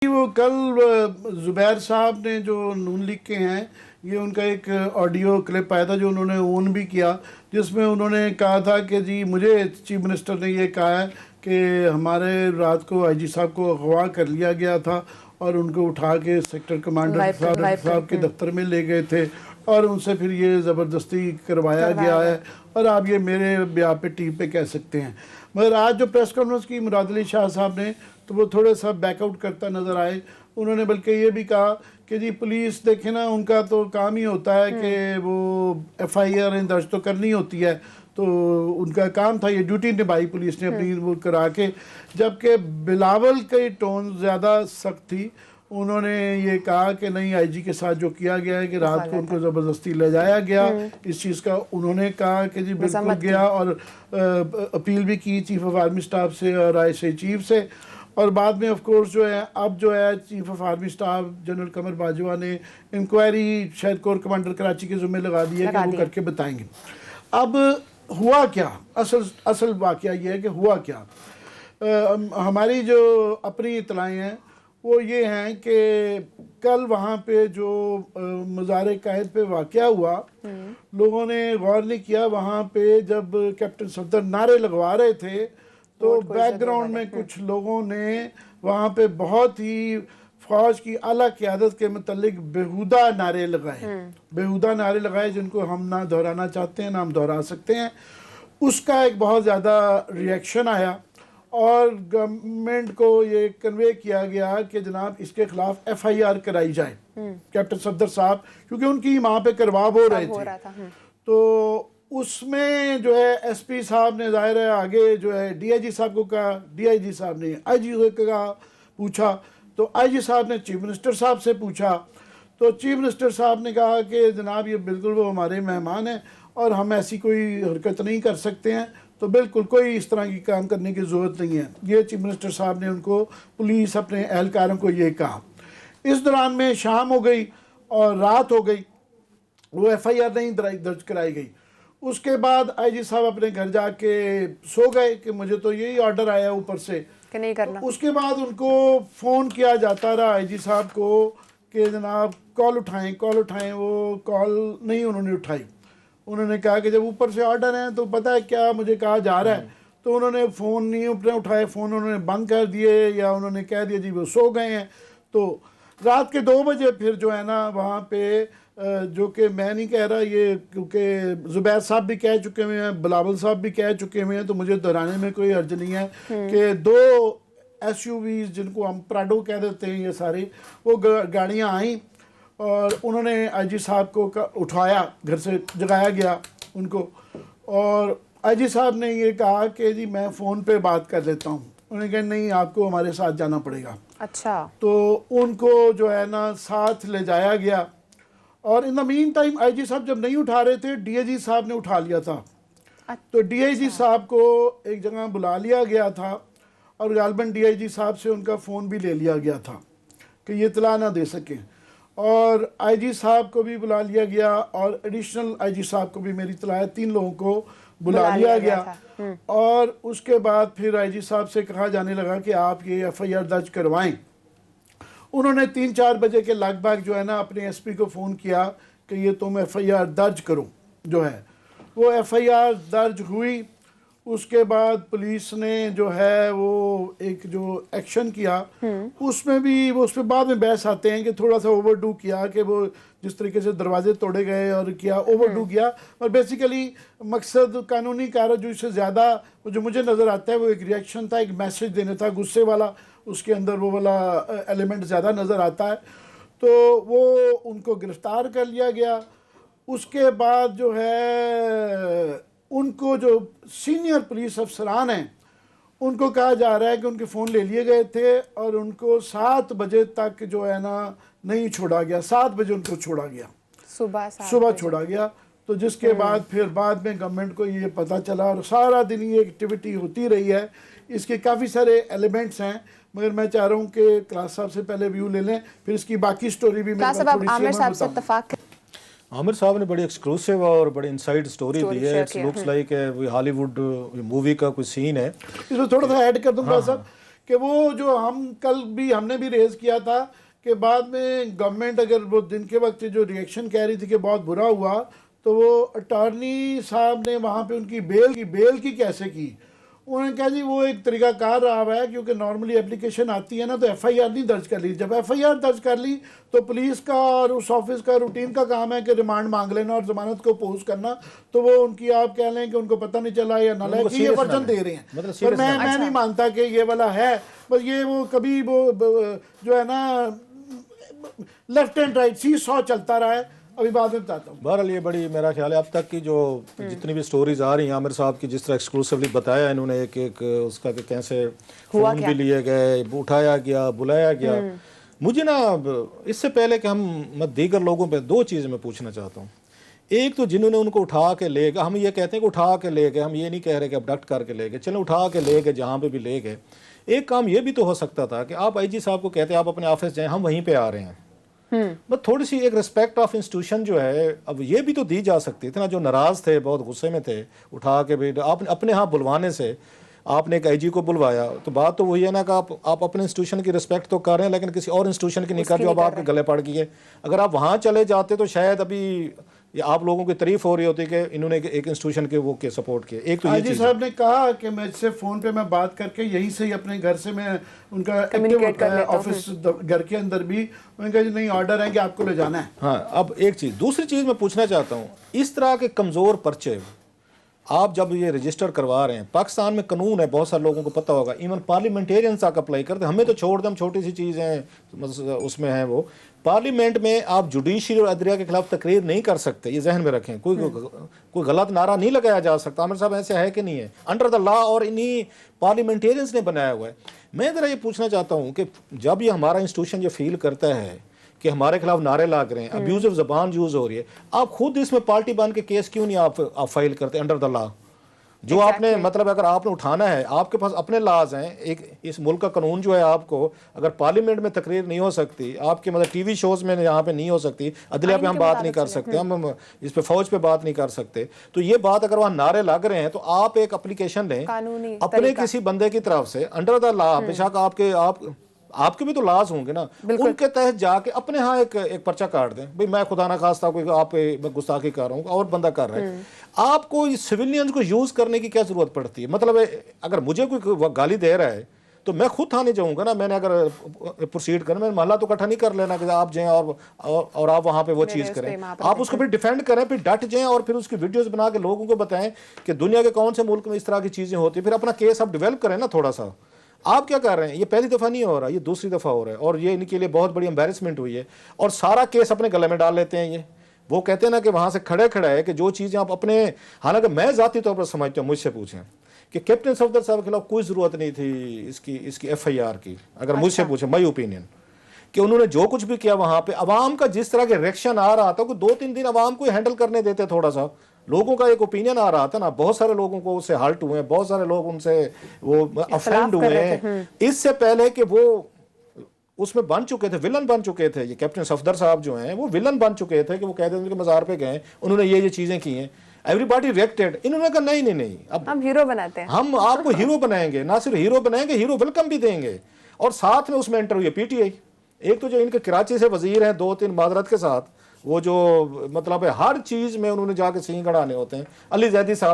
वो कल जुबैर साहब ने जो नून लीग के हैं, ये उनका एक ऑडियो क्लिप आया था जो उन्होंने ओन भी किया, जिसमें उन्होंने कहा था कि जी मुझे चीफ मिनिस्टर ने ये कहा है कि हमारे रात को आईजी साहब को अगवा कर लिया गया था और उनको उठा के सेक्टर कमांडर साहब के दफ्तर में ले गए थे और उनसे फिर ये ज़बरदस्ती करवाया गया है और आप ये मेरे ब्याह पे टीवी पे कह सकते हैं। मगर आज जो प्रेस कॉन्फ्रेंस की मुराद अली शाह साहब ने, तो वो थोड़ा सा बैकआउट करता नज़र आए। उन्होंने बल्कि ये भी कहा कि जी पुलिस देखे ना, उनका तो काम ही होता है कि वो FIR दर्ज तो करनी होती है, तो उनका काम था, ये ड्यूटी निभाई पुलिस ने अपनी वो करा के। जबकि बिलावल की टोन ज़्यादा सख्त थी। उन्होंने ये कहा कि नहीं, आईजी के साथ जो किया गया है कि रात को उनको ज़बरदस्ती ले जाया गया, इस चीज़ का उन्होंने कहा कि जी बिल्कुल गया और अपील भी की चीफ ऑफ आर्मी स्टाफ से और ISI चीफ से। और बाद में ऑफ कोर्स जो है, अब जो है chief of army staff general Qamar Bajwa ने इंक्वायरी शायद कोर कमांडर कराची के ज़िम्मे लगा दी है कि वो करके बताएंगे। अब हुआ क्या, असल वाक़या ये है कि हुआ क्या। हमारी जो अपनी इतलाएँ हैं वो ये हैं कि कल वहाँ पे जो मज़ार कायद पे वाक़या हुआ, लोगों ने गौर नहीं किया। वहाँ पे जब कैप्टन सफदर नारे लगवा रहे थे तो बैकग्राउंड में कुछ लोगों ने वहाँ पे बहुत ही फौज की आला क़यादत के मतलब बेहुदा नारे लगाए, जिनको हम ना दोहराना चाहते हैं ना हम दोहरा सकते हैं। उसका एक बहुत ज़्यादा रिएक्शन आया और गवर्नमेंट को ये कन्वे किया गया कि जनाब इसके खिलाफ FIR कराई जाए कैप्टन सफदर साहब, क्योंकि उनकी वहाँ पे करवाब हो रहे थे। तो उसमें जो है SP साहब ने ज़ाहिर है आगे जो है DIG साहब को कहा, DIG साहब ने IG को कहा, पूछा, तो IG साहब ने चीफ मिनिस्टर साहब से पूछा, तो चीफ मिनिस्टर साहब ने कहा कि जनाब ये बिल्कुल वो हमारे मेहमान हैं और हम ऐसी कोई हरकत नहीं कर सकते हैं, तो बिल्कुल कोई इस तरह की काम करने की ज़रूरत नहीं है। ये चीफ मिनिस्टर साहब ने उनको, पुलिस अपने एहलकारों को ये कहा। इस दौरान में शाम हो गई और रात हो गई, वो FIR नहीं दर्ज कराई गई। उसके बाद IG साहब अपने घर जाके सो गए कि मुझे तो यही ऑर्डर आया ऊपर से कि नहीं करना। तो उसके बाद उनको फ़ोन किया जाता रहा IG साहब को कि जनाब कॉल उठाएं, वो कॉल नहीं उन्होंने उठाई। उन्होंने कहा कि जब ऊपर से ऑर्डर है तो पता है क्या मुझे कहा जा रहा है, तो उन्होंने फ़ोन नहीं उठाए, फ़ोन उन्होंने बंद कर दिए या उन्होंने कह दिया जी वो सो गए हैं। तो रात के 2 बजे फिर जो है ना वहाँ पे, जो कि मैं नहीं कह रहा ये, क्योंकि जुबैर साहब भी कह चुके हुए हैं, बिलावल साहब भी कह चुके हुए हैं, तो मुझे दोहराने में कोई हर्ज नहीं है कि 2 SUVs जिनको हम प्राडो कह देते हैं, ये सारी वो गाड़ियाँ आई और उन्होंने IG साहब को उठाया, घर से जगाया गया उनको, और IG साहब ने ये कहा कि जी मैं फ़ोन पे बात कर लेता हूँ। उन्होंने कहा नहीं, आपको हमारे साथ जाना पड़ेगा। अच्छा। तो उनको जो है ना साथ ले जाया गया और in the mean time IG साहब जब नहीं उठा रहे थे, DIG साहब ने उठा लिया था। तो DIG साहब को एक जगह बुला लिया गया था और गालबन DIG साहब से उनका फ़ोन भी ले लिया गया था कि ये इत्तला ना दे सकें, और IG साहब को भी बुला लिया गया और एडिशनल IG साहब को भी, मेरी इत्तला है 3 लोगों को बुला लिया गया। और उसके बाद फिर IG साहब से कहा जाने लगा कि आप ये FIR दर्ज करवाएं। उन्होंने 3-4 बजे के लगभग जो है ना अपने SP को फ़ोन किया कि ये तुम FIR दर्ज करो। जो है वो FIR दर्ज हुई। उसके बाद पुलिस ने जो है वो एक जो एक्शन किया, उसमें भी वो, उस पर बाद में बहस आते हैं कि थोड़ा सा ओवरडू किया, कि वो जिस तरीके से दरवाजे तोड़े गए और किया, ओवरडू किया। और बेसिकली मकसद कानूनी कार्रवाई से ज़्यादा जो मुझे नज़र आता है वो एक रिएक्शन था, एक मैसेज देने था, गुस्से वाला, उसके अंदर वो वाला एलिमेंट ज़्यादा नज़र आता है। तो वो उनको गिरफ़्तार कर लिया गया। उसके बाद जो है उनको जो सीनियर पुलिस अफसरान हैं उनको कहा जा रहा है कि उनके फ़ोन ले लिए गए थे और उनको 7 बजे तक जो है ना नहीं छोड़ा गया। 7 बजे उनको छोड़ा गया, सुबह छोड़ा गया। तो जिसके बाद फिर बाद में गवर्नमेंट को ये पता चला और सारा दिन ये एक्टिविटी होती रही है। इसके काफ़ी सारे एलिमेंट्स हैं, मगर मैं चाह रहा हूँ कि क्लास साहब से पहले व्यू ले लें, फिर इसकी बाकी स्टोरी भी आमिर साहब ने बड़ी एक्सक्लूसिव और बड़ी इनसाइड स्टोरी दी है। It's looks like Hollywood movie का कोई सीन है। इसमें थोड़ा सा ऐड कर दूंगा साहब कि वो जो हमने भी रेज किया था कि बाद में गवर्नमेंट अगर वो दिन के वक्त जो रिएक्शन कह रही थी कि बहुत बुरा हुआ, तो वो अटॉर्नी साहब ने वहाँ पे उनकी बेल की कैसे की। उन्होंने कहा जी वो एक तरीकाकार रहा हुआ है, क्योंकि नॉर्मली एप्लीकेशन आती है ना तो एफआईआर नहीं दर्ज कर ली। जब एफआईआर दर्ज कर ली तो पुलिस का और उस ऑफिस का रूटीन का काम है कि रिमांड मांग लेना और जमानत को पोस्ट करना। तो वो उनकी आप कह लें कि उनको पता नहीं चला या नालायक ये वर्जन दे रहे हैं। मतलब पर मैं नहीं मानता कि ये वाला है। बस ये वो कभी वो जो है ना left and right seesaw चलता रहा है। अभी बाद में बताता हूँ। बहरहाल ये बड़ी मेरा ख्याल है अब तक की जो जितनी भी स्टोरीज आ रही हैं आमिर साहब की, जिस तरह एक्सक्लूसिवली बताया इन्होंने एक एक उसका कि कैसे फोन भी लिए गए, उठाया गया, बुलाया गया। मुझे ना इससे पहले कि हम दीगर लोगों पे दो चीज़ मैं पूछना चाहता हूँ। एक तो जिन्होंने उनको उठा के ले गए, हम ये कहते हैं कि उठा के ले गए, हम ये नहीं कह रहे कि अबडक्ट करके ले गए, चलो उठा के ले गए, जहाँ पे भी ले गए। एक काम ये भी तो हो सकता था कि आप आईजी साहब को कहते हैं आप अपने ऑफिस जाएं, हम वहीं पे आ रहे हैं। बस थोड़ी सी एक रिस्पेक्ट ऑफ इंस्टीट्यूशन जो है अब ये भी तो दी जा सकती थी ना। जो नाराज थे, बहुत गुस्से में थे, उठा के भी आप अपने यहाँ बुलवाने से, आपने एक आईजी को बुलवाया तो बात तो वही है ना कि आप अपने इंस्टीट्यूशन की रिस्पेक्ट तो कर रहे हैं लेकिन किसी और इंस्टीट्यूशन की नहीं कर जो अब आपके गले पड़ गई है। अगर आप वहाँ चले जाते तो शायद अभी ये आप लोगों की तारीफ हो रही होती कि इन्होंने एक इंस्टीट्यूशन के वो के सपोर्ट किए। एक तो ये चीज़ साहब ने कहा कि मैं इससे फ़ोन पे मैं बात करके यहीं से ही अपने घर से मैं उनका एक्टिव होता है ऑफिस घर के अंदर भी। उन्होंने कहा नहीं ऑर्डर है कि आपको ले जाना है। हाँ, अब एक चीज़, दूसरी चीज़ मैं पूछना चाहता हूँ, इस तरह के कमज़ोर पर्चे आप जब ये रजिस्टर करवा रहे हैं, पाकिस्तान में कानून है, बहुत सारे लोगों को पता होगा, इवन पार्लियामेंटेरियंस तक अप्लाई करते हैं। हमें तो छोड़ दें, छोटी सी चीज़ है उसमें है वो। पार्लियामेंट में आप जुडिशरी और अदलिया के खिलाफ तकरीर नहीं कर सकते, ये जहन में रखें। कोई गलत नारा नहीं लगाया जा सकता। आमिर साहब ऐसे है कि नहीं है, अंडर द लॉ, और इन्हीं पार्लियामेंटेरियंस ने बनाया हुआ है। मैं ज़रा ये पूछना चाहता हूँ कि जब ये हमारा इंस्टीट्यूशन ये फील करता है कि हमारे खिलाफ नारे लाग रहे हैं, अब्यूजिव ज़बान यूज़ हो रही है, आप खुद इसमें पार्टी बन के केस क्यों नहीं आप फाइल करते अंडर द लॉ? जो आपने मतलब अगर आपने उठाना है, आपके पास अपने लाज हैं, एक इस मुल्क का कानून जो है, आपको अगर पार्लियामेंट में तकरीर नहीं हो सकती, आपके मतलब टीवी शोज़ में यहाँ पे नहीं हो सकती, अदलिया पे हम बात नहीं कर सकते, हम इस पे फौज पे बात नहीं कर सकते, तो ये बात अगर वहाँ नारे लग रहे हैं तो आप एक एप्लीकेशन लें अपने किसी बंदे की तरफ से अंडर द लॉ, बेशक आपके भी तो लाज होंगे ना, उनके तहत जाके अपने यहाँ एक पर्चा काट दें, भाई मैं खुदा ना खास्ता कोई आप गुस्ताखी कर रहा हूँ और बंदा कर रहा है। आपको सिविलियंस को यूज करने की क्या जरूरत पड़ती है? मतलब अगर मुझे कोई गाली दे रहा है तो मैं खुद थाने जाऊंगा ना। मैंने अगर प्रोसीड करना, मैंने मोहल्ला तो इकट्ठा नहीं कर लेना कि आप जाएं और आप वहां पे वो चीज करें। आप उसको फिर डिफेंड करें, फिर डट जाएं और फिर उसकी वीडियोस बना के लोगों को बताएं कि दुनिया के कौन से मुल्क में इस तरह की चीजें होती है। फिर अपना केस आप डेवलप करें ना थोड़ा सा। आप क्या कर रहे हैं? ये पहली दफ़ा नहीं हो रहा, ये दूसरी दफ़ा हो रहा है और ये इनके लिए बहुत बड़ी एम्बेरसमेंट हुई है और सारा केस अपने गले में डाल लेते हैं। ये वो कहते हैं ना कि वहाँ से खड़े है कि जो चीज़ें आप अपने, हालांकि मैं ज़ाती तौर पर समझता हूँ, मुझसे पूछें कि कैप्टन सफदर साहब के खिलाफ कोई ज़रूरत नहीं थी इसकी FIR की। अगर मुझसे पूछें, माई ओपिनियन, कि उन्होंने जो कुछ भी किया वहाँ पे अवाम का जिस तरह के रिएक्शन आ रहा था, 2-3 दिन अवाम को हैंडल करने देते, थोड़ा सा लोगों का एक ओपिनियन आ रहा था ना, बहुत सारे लोगों को उससे हर्ट हुए हैं, बहुत सारे लोग उनसे वो अफेंड हुए हैं। इससे पहले कि वो उसमें बन चुके थे, विलन बन चुके थे। ये कैप्टन सफदर साहब जो हैं वो विलन बन चुके थे कि वो कहते थे कि मज़ार पे गए, उन्होंने ये चीज़ें की हैं, एवरीबॉडी रिएक्टेड। इन्होंने कहा नहीं, अब हम हीरो बनाते हैं, हम आपको हीरो बनाएंगे, ना सिर्फ हीरो बनाएंगे, हीरो वेलकम भी देंगे। और साथ में उसमें एंटर हुई PTI। एक तो जो इनके कराची से वजीर हैं 2-3 मादरत के साथ, वो जो मतलब है हर चीज़ में उन्होंने जाके सिंह गड़ाने होते हैं। अली जैदी साहब